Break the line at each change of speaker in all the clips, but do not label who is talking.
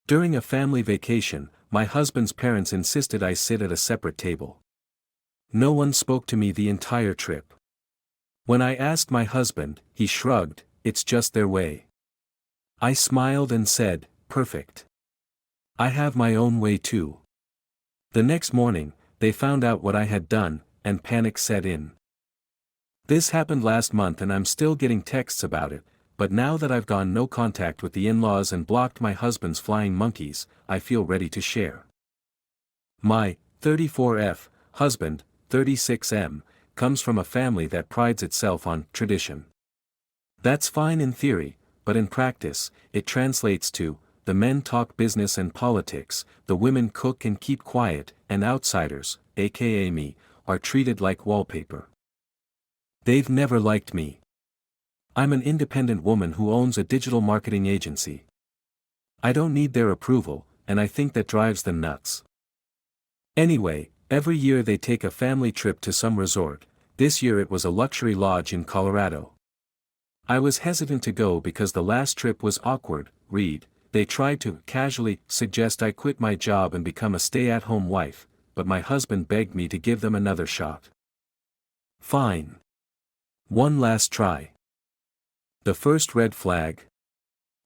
During a family vacation, my husband's parents insisted I sit at a separate table. No one spoke to me the entire trip. When I asked my husband, he shrugged, "It's just their way." I smiled and said, "Perfect. I have my own way too." The next morning, they found out what I had done, and panic set in. This happened last month and I'm still getting texts about it, but now that I've gone no contact with the in-laws and blocked my husband's flying monkeys, I feel ready to share. My 34F husband, 36M, comes from a family that prides itself on tradition. That's fine in theory, but in practice, it translates to, the men talk business and politics, the women cook and keep quiet, and outsiders, aka me, are treated like wallpaper. They've never liked me. I'm an independent woman who owns a digital marketing agency. I don't need their approval, and I think that drives them nuts. Anyway, every year they take a family trip to some resort. This year it was a luxury lodge in Colorado. I was hesitant to go because the last trip was awkward. They tried to casually suggest I quit my job and become a stay-at-home wife, but my husband begged me to give them another shot. Fine. One last try. The first red flag.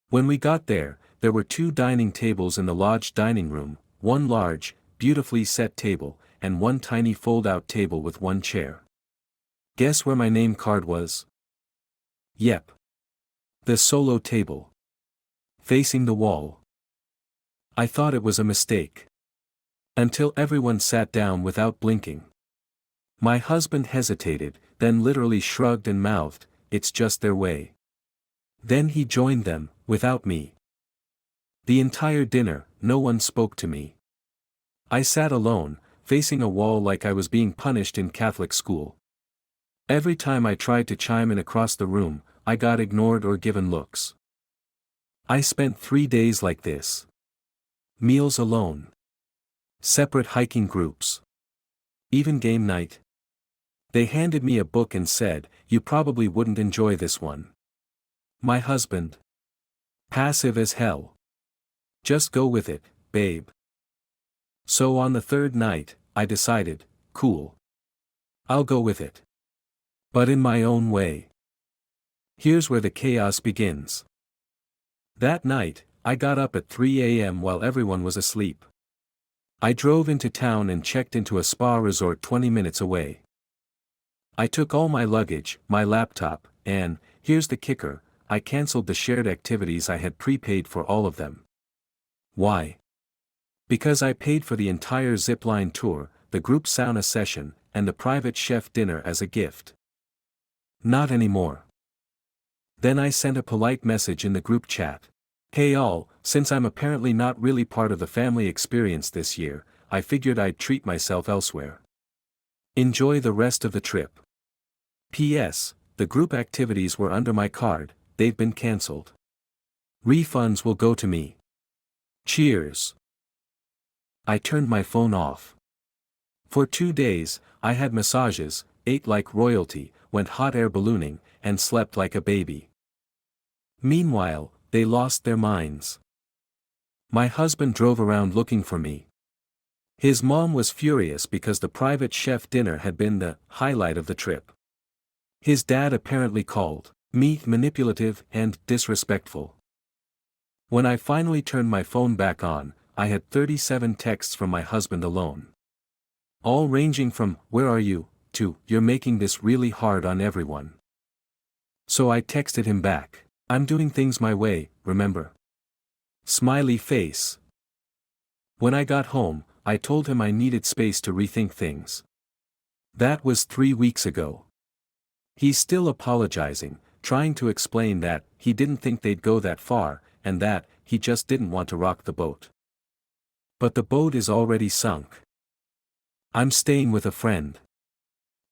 When we got there were 2 dining tables in the lodge dining room, 1 large, beautifully set table, and 1 tiny fold-out table with 1 chair. Guess where my name card was? Yep. The solo table. Facing the wall. I thought it was a mistake. Until everyone sat down without blinking. My husband hesitated, then literally shrugged and mouthed, "It's just their way." Then he joined them, without me. The entire dinner, no one spoke to me. I sat alone, facing a wall like I was being punished in Catholic school. Every time I tried to chime in across the room, I got ignored or given looks. I spent 3 days like this. Meals alone. Separate hiking groups. Even game night. They handed me a book and said, "You probably wouldn't enjoy this one." My husband. Passive as hell. "Just go with it, babe." So on the 3rd night, I decided, cool. I'll go with it. But in my own way. Here's where the chaos begins. That night, I got up at 3 a.m. while everyone was asleep. I drove into town and checked into a spa resort 20 minutes away. I took all my luggage, my laptop, and, here's the kicker, I canceled the shared activities I had prepaid for all of them. Why? Because I paid for the entire zipline tour, the group sauna session, and the private chef dinner as a gift. Not anymore. Then I sent a polite message in the group chat. "Hey all, since I'm apparently not really part of the family experience this year, I figured I'd treat myself elsewhere. Enjoy the rest of the trip. P.S. The group activities were under my card, they've been cancelled. Refunds will go to me. Cheers." I turned my phone off. For 2 days, I had massages, ate like royalty, went hot air ballooning, and slept like a baby. Meanwhile, they lost their minds. My husband drove around looking for me. His mom was furious because the private chef dinner had been the highlight of the trip. His dad apparently called me manipulative and disrespectful. When I finally turned my phone back on, I had 37 texts from my husband alone. All ranging from, "Where are you?" to, "You're making this really hard on everyone." So I texted him back, "I'm doing things my way, remember?" Smiley face. When I got home, I told him I needed space to rethink things. That was 3 weeks ago. He's still apologizing, trying to explain that he didn't think they'd go that far, and that he just didn't want to rock the boat. But the boat is already sunk. I'm staying with a friend.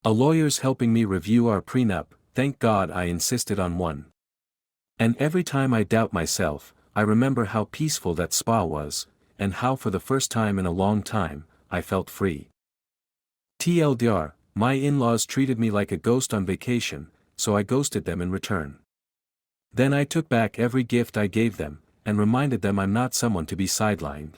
A lawyer's helping me review our prenup, thank God I insisted on one. And every time I doubt myself, I remember how peaceful that spa was, and how for the first time in a long time, I felt free. TLDR, my in-laws treated me like a ghost on vacation, so I ghosted them in return. Then I took back every gift I gave them, and reminded them I'm not someone to be sidelined.